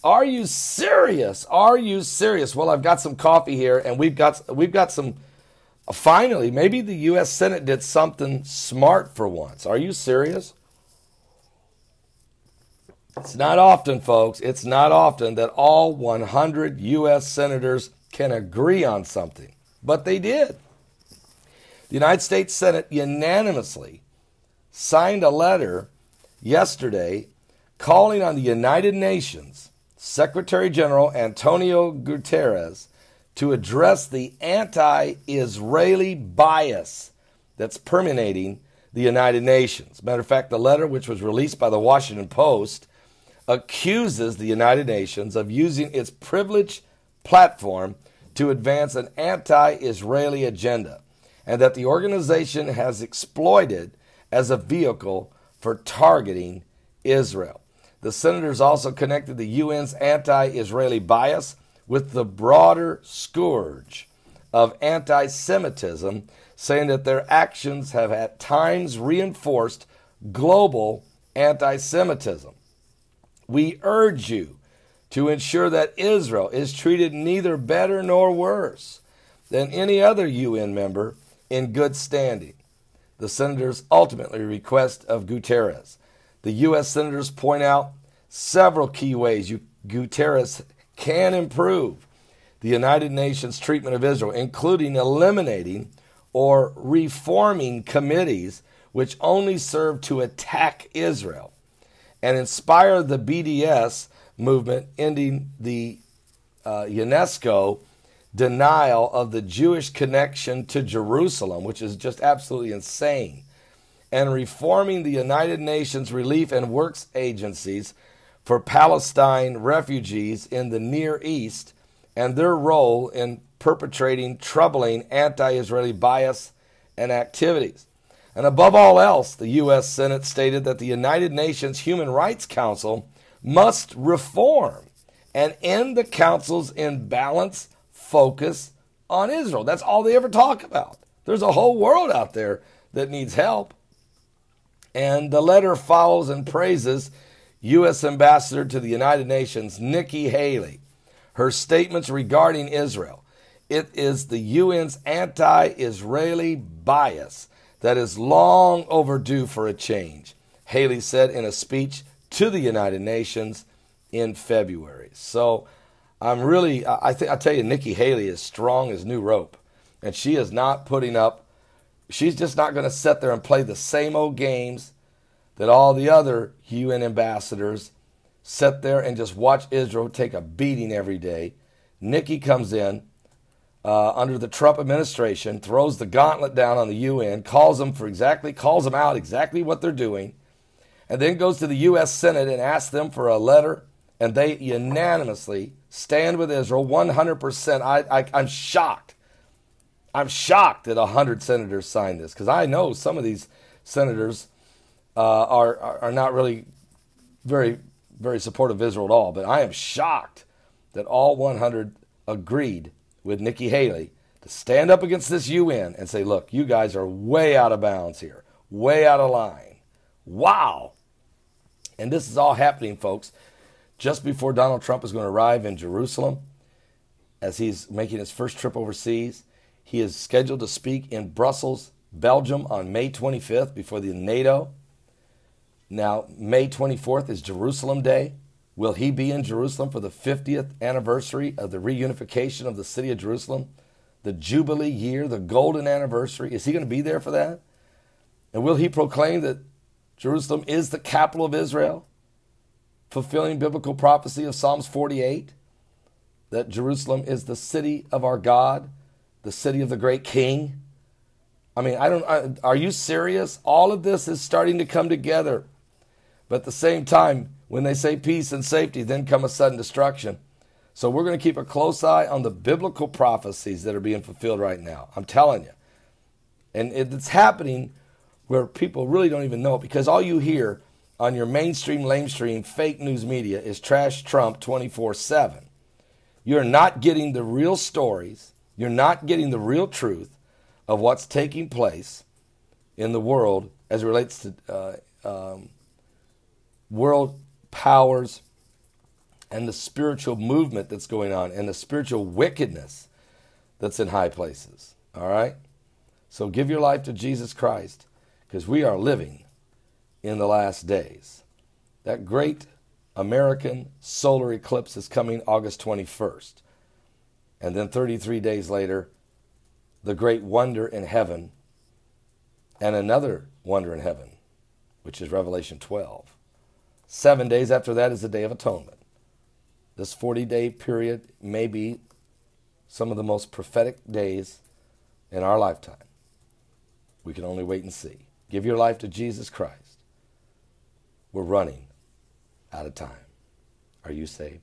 Are you serious? Are you serious? Well, I've got some coffee here, and we've got some. Finally, maybe the U.S. Senate did something smart for once. Are you serious? It's not often, folks. It's not often that all 100 U.S. senators can agree on something, but they did. The United States Senate unanimously signed a letter yesterday calling on the United Nations Secretary General Antonio Guterres to address the anti-Israeli bias that's permeating the United Nations. Matter of fact, the letter, which was released by the Washington Post, accuses the United Nations of using its privileged platform to advance an anti-Israeli agenda, and that the organization has exploited as a vehicle for targeting Israel. The senators also connected the UN's anti-Israeli bias with the broader scourge of anti-Semitism, saying that their actions have at times reinforced global anti-Semitism. We urge you to ensure that Israel is treated neither better nor worse than any other UN member in good standing. The senators ultimately request of Guterres. The U.S. senators point out several key ways Guterres can improve the United Nations treatment of Israel, including eliminating or reforming committees which only serve to attack Israel, and inspire the BDS movement, ending the UNESCO denial of the Jewish connection to Jerusalem, which is just absolutely insane, and reforming the United Nations relief and works agencies for Palestine refugees in the Near East and their role in perpetrating troubling anti-Israeli bias and activities. And above all else, the U.S. Senate stated that the United Nations Human Rights Council must reform and end the Council's imbalanced focus on Israel. That's all they ever talk about. There's a whole world out there that needs help. And the letter follows and praises U.S. Ambassador to the United Nations, Nikki Haley. Her statements regarding Israel. It is the UN's anti-Israeli bias that is long overdue for a change, Haley said in a speech to the United Nations in February. So I tell you, Nikki Haley is strong as new rope, and she is not putting up, she's just not going to sit there and play the same old games that all the other UN ambassadors sit there and just watch Israel take a beating every day. Nikki comes in under the Trump administration, throws the gauntlet down on the UN, calls them out exactly what they're doing, and then goes to the U.S. Senate and asks them for a letter, and they unanimously stand with Israel 100%. I'm shocked. I'm shocked that 100 senators signed this, because I know some of these senators are not really very, very supportive of Israel at all, but I am shocked that all 100 agreed with Nikki Haley to stand up against this UN and say, look, you guys are way out of bounds here, way out of line. Wow. And this is all happening, folks, just before Donald Trump is going to arrive in Jerusalem as he's making his first trip overseas. He is scheduled to speak in Brussels, Belgium on May 25th before the NATO. Now, May 24th is Jerusalem Day. Will he be in Jerusalem for the 50th anniversary of the reunification of the city of Jerusalem? The Jubilee year, the golden anniversary. Is he going to be there for that? And will he proclaim that Jerusalem is the capital of Israel, fulfilling biblical prophecy of Psalms 48, that Jerusalem is the city of our God, the city of the great King? I mean, are you serious? All of this is starting to come together. But at the same time, when they say peace and safety, then come a sudden destruction. So we're going to keep a close eye on the biblical prophecies that are being fulfilled right now. I'm telling you. And it's happening where people really don't even know it, because all you hear on your mainstream, lamestream, fake news media is trash Trump 24/7. You're not getting the real stories. You're not getting the real truth of what's taking place in the world as it relates to world powers and the spiritual movement that's going on and the spiritual wickedness that's in high places. All right? So give your life to Jesus Christ, because we are living in the last days. That great American solar eclipse is coming August 21st. And then 33 days later, the great wonder in heaven and another wonder in heaven, which is Revelation 12. 7 days after that is the Day of Atonement. This 40-day period may be some of the most prophetic days in our lifetime. We can only wait and see. Give your life to Jesus Christ. We're running out of time. Are you saved?